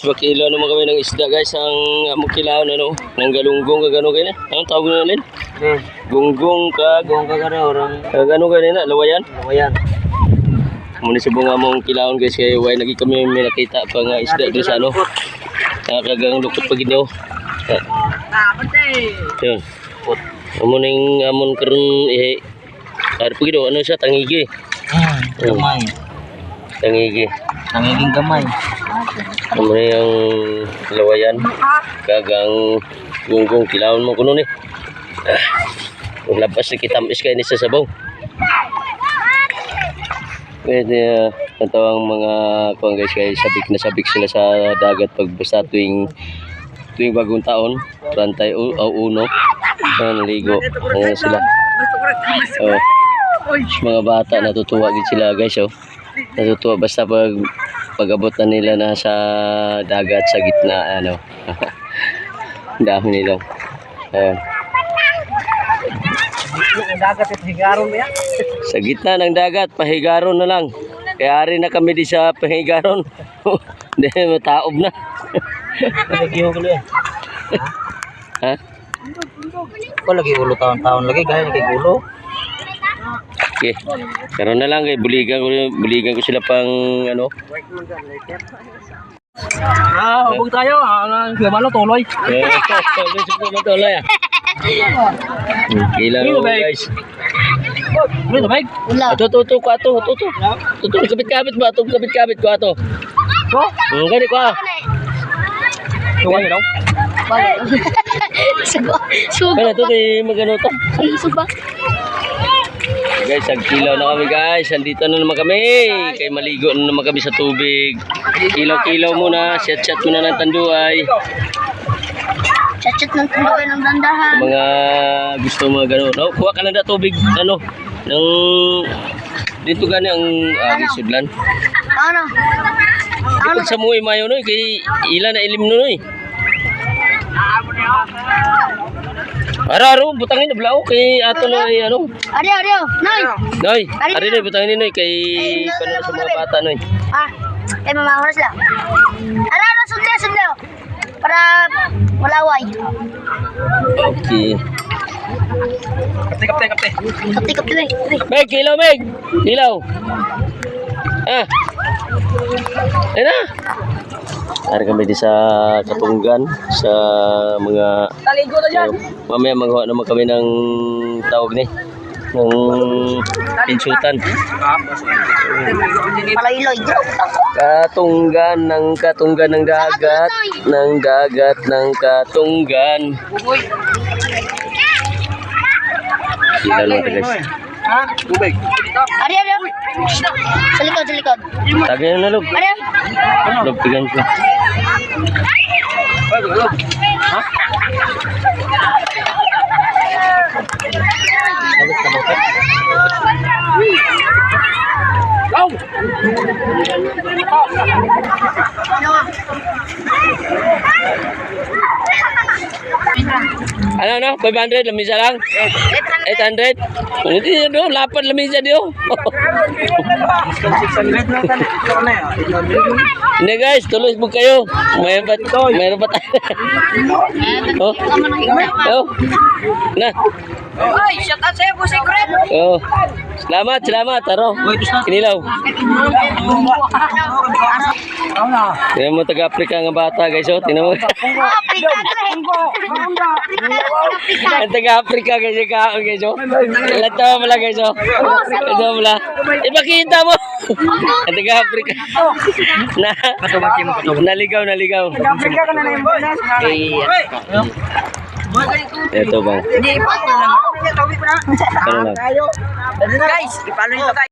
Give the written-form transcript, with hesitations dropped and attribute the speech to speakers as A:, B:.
A: Bakilo naman kami ng isda guys, ang mukilaw na no, ng galunggong kagano kayo na. Anong tawag na nalin? Gunggong kagano orang. Kagano kayo na, lawayan? Lawayan. Muna sa bunga mong kilawon guys, kaya way lagi kami may nakita pa nga isda doon sa ano. Nakagang lukot pa gino. Yun. Amon yung amon karon eh. Ano pa gino, ano siya, tangigi.
B: Gamay.
A: Tangigi.
B: Tangiging gamay.
A: Ano yung lawayan, kagang gunggong kilawon mo kuno ni. Labas ni kitamis kay ni sa sabaw. Pwede ang mga kuang guys kay sabik sila sa dagat pag basta tuwing bagong taon, 31 naligo. Ayan sila. Mga bata natutuwa gid sila guys oh. Natutuwa basta pag-abot na nila na sa dagat sa gitna ano. Dami nila. Ayan. Sa gitna ng dagat, pahigaron na lang. Kaya ari na kami di sa pahigaron. Hindi, mataob na. Ha?
B: Ko lagi ulo taon-taon lagi gaya lagi ulo.
A: Okay. Karon na lang kay buligan ko sila pang ano.
B: Hubog tayo. Gimana tuloy?
A: Tuloy ah. Ilan mo guys.
B: Ano ba?
A: Ito ko ato. Ito kabit-kabit ba? Ito kabit-kabit ko ato.
B: Ko?
A: Gani ko ah.
B: Tuwan daw.
A: Suba. Kana to di magano to.
C: Suba.
A: Guys, agkilaw na kami guys. Andito na naman kami. Kay maligo na naman kami sa tubig. Kilaw-kilaw muna. Chat muna ng tanduay.
C: Chat ng tanduay ng dandahan.
A: Sa mga gusto mga gano'n. No, kuha ka lang na tubig. Ano? Ng dito gani ang sudlan.
C: Ano?
A: Dito sa muwi mayo no. Kay ilan na ilim no eh. Araro, butangin na blao kay ato na ano.
C: Ario. Noy.
A: Ari na butangin ni kay kuno sa mga bata noy.
C: Kay mamahoras lang. Ano sundalo. Para malaway.
A: Okay.
C: Kapte.
A: Meg, kilaw. Ah. Ena. Ari kami di sa Katunggan sa mga
B: Taligo na diyan.
A: mamaya maghawa naman kami ng tawag ni ng pinsutan.
C: Malayloy.
A: Katunggan ng dagat ng Katunggan. Sila lang guys.
B: Ha? Tubig.
C: Ario. Sa likod.
A: Tagay na log.
C: Ario.
A: Log tigan ko.
B: Ha?
A: Ano? 500 lamisa lang? 800? Hindi do, lapad lamisa dio.
B: 600 lang kan.
A: Hindi guys, tuloy mo kayo. Mayroon ba tayo? Oh. Na.
C: Oy, shout out sa'yo, Boss Secret.
A: Oh. Salamat. Taro. Kinilaw. Tingnan mo taga-Africa nga bata guys, oh. Tingnan mo. Ang taga-Africa guys, kaon guys, oh. Latawa mo lang guys, oh. Latawa mo lang. Ipakita mo. Ang taga-Africa. Naligaw.
B: Afrika ka na na yung bonus.
A: Ito bang.
B: Hindi pa lang.
A: Ano lang.
B: Guys, ipalo nyo guys.